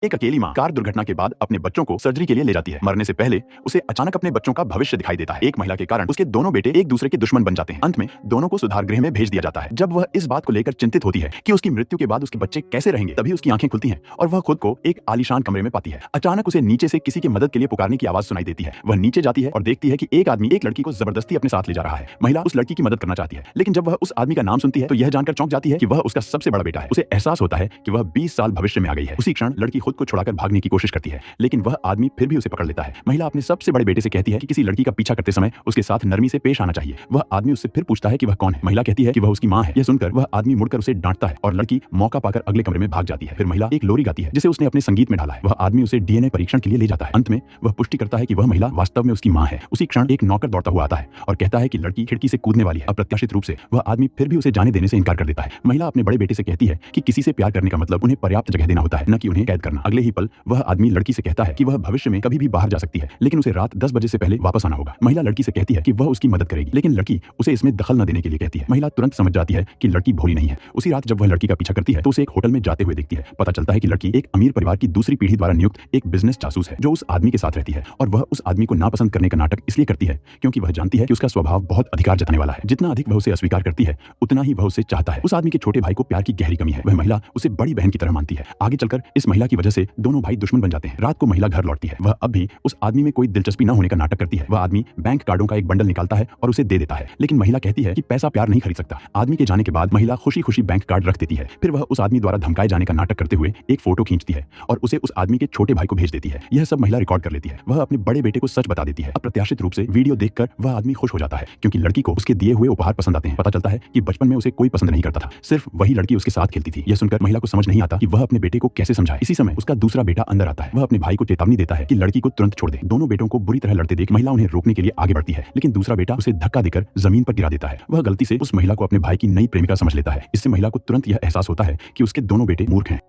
एक अकेली माँ कार दुर्घटना के बाद अपने बच्चों को सर्जरी के लिए ले जाती है। मरने से पहले उसे अचानक अपने बच्चों का भविष्य दिखाई देता है। एक महिला के कारण उसके दोनों बेटे एक दूसरे के दुश्मन बन जाते हैं। अंत में दोनों को सुधार गृह में भेज दिया जाता है। जब वह इस बात को लेकर चिंतित होती है कि उसकी मृत्यु के बाद उसके बच्चे कैसे रहेंगे, तभी उसकी आंखें खुलती हैं और वह खुद को एक आलीशान कमरे में पाती है। अचानक उसे नीचे से किसी की मदद के लिए पुकारने की आवाज सुनाई देती है। वह नीचे जाती है और देखती है कि एक आदमी एक लड़की को जबरदस्ती अपने साथ ले जा रहा है। महिला उस लड़की की मदद करना चाहती है, लेकिन जब वह उस आदमी का नाम सुनती है तो यह जानकर चौंक जाती है कि वह उसका सबसे बड़ा बेटा है। उसे एहसास होता है कि वह 20 साल भविष्य में आ गई है। उसी क्षण लड़की खुद को छुड़ाकर भागने की कोशिश करती है, लेकिन वह आदमी फिर भी उसे पकड़ लेता है। महिला अपने सबसे बड़े बेटे से कहती है कि किसी लड़की का पीछा करते समय उसके साथ नरमी से पेश आना चाहिए। वह आदमी उससे फिर पूछता है कि वह कौन है। महिला कहती है कि वह उसकी मां है। यह सुनकर वह आदमी मुड़कर उसे डांटता है और लड़की मौका पाकर अगले कमरे में भाग जाती है। फिर महिला एक लोरी गाती है जिसे उसने अपने संगीत में ढाला है। वह आदमी उसे डीएनए परीक्षण के लिए ले जाता है। अंत में वह पुष्टि करता है कि वह महिला वास्तव में उसकी मां है। उसी क्षण एक नौकर दौड़ता हुआ आता है और कहता है कि लड़की खिड़की से कूदने वाली है। अप्रत्याशित रूप से वह आदमी फिर भी उसे जाने देने से इनकार कर देता है। महिला अपने बड़े बेटे से कहती है कि किसी से प्यार करने का मतलब उन्हें पर्याप्त जगह देना होता है, न कि उन्हें कैद करना। अगले ही पल वह आदमी लड़की से कहता है कि वह भविष्य में कभी भी बाहर जा सकती है, लेकिन उसे रात 10 बजे से पहले वापस आना होगा। महिला लड़की से कहती है कि वह उसकी मदद करेगी, लेकिन लड़की उसे इसमें दखल न देने के लिए कहती है। महिला तुरंत समझ जाती है कि लड़की भोली नहीं है। उसी रात जब वह लड़की का पीछा करती है तो उसे एक होटल में जाते हुए देखती है। पता चलता है कि लड़की एक अमीर परिवार की दूसरी पीढ़ी द्वारा नियुक्त एक बिजनेस जासूस है जो उस आदमी के साथ रहती है, और वह उस आदमी को नापसंद करने का नाटक इसलिए करती है क्योंकि वह जानती है कि उसका स्वभाव बहुत अधिकार जताने वाला है। जितना अधिक वह उसे अस्वीकार करती है उतना ही वह उसे चाहता है। उस आदमी के छोटे भाई को प्यार की गहरी कमी है। वह महिला उसे बड़ी बहन की तरह मानती है। आगे चलकर इस महिला की वजह से दोनों भाई दुश्मन बन जाते हैं। रात को महिला घर लौटती है। वह अब भी उस आदमी में कोई दिलचस्पी न होने का नाटक करती है। वह आदमी बैंक कार्डों का एक बंडल निकालता है और उसे दे देता है, लेकिन महिला कहती है कि पैसा प्यार नहीं खरीद सकता। आदमी के जाने के बाद महिला खुशी खुशी बैंक कार्ड रख देती है। फिर वह उस आदमी द्वारा धमकाए जाने का नाटक करते हुए एक फोटो खींचती है और उसे उस आदमी के छोटे भाई को भेज देती है। यह सब महिला रिकॉर्ड कर लेती है। वह अपने बड़े बेटे को सच बता देती है। अप्रत्याशित रूप से वीडियो देखकर वह आदमी खुश हो जाता है क्योंकि लड़की को उसके दिए हुए उपहार पसंद आते हैं। पता चलता है कि बचपन में उसे कोई पसंद नहीं करता था, सिर्फ वही लड़की उसके साथ खेलती थी। यह सुनकर महिला को समझ नहीं आता कि वह अपने बेटे को कैसे समझाए। इसी समय उसका दूसरा बेटा अंदर आता है। वह अपने भाई को चेतावनी देता है कि लड़की को तुरंत छोड़ दे। दोनों बेटों को बुरी तरह लड़ते देख महिला उन्हें रोकने के लिए आगे बढ़ती है, लेकिन दूसरा बेटा उसे धक्का देकर जमीन पर गिरा देता है। वह गलती से उस महिला को अपने भाई की नई प्रेमिका समझ लेता है। इससे महिला को तुरंत यह एहसास होता है कि उसके दोनों बेटे मूर्ख हैं।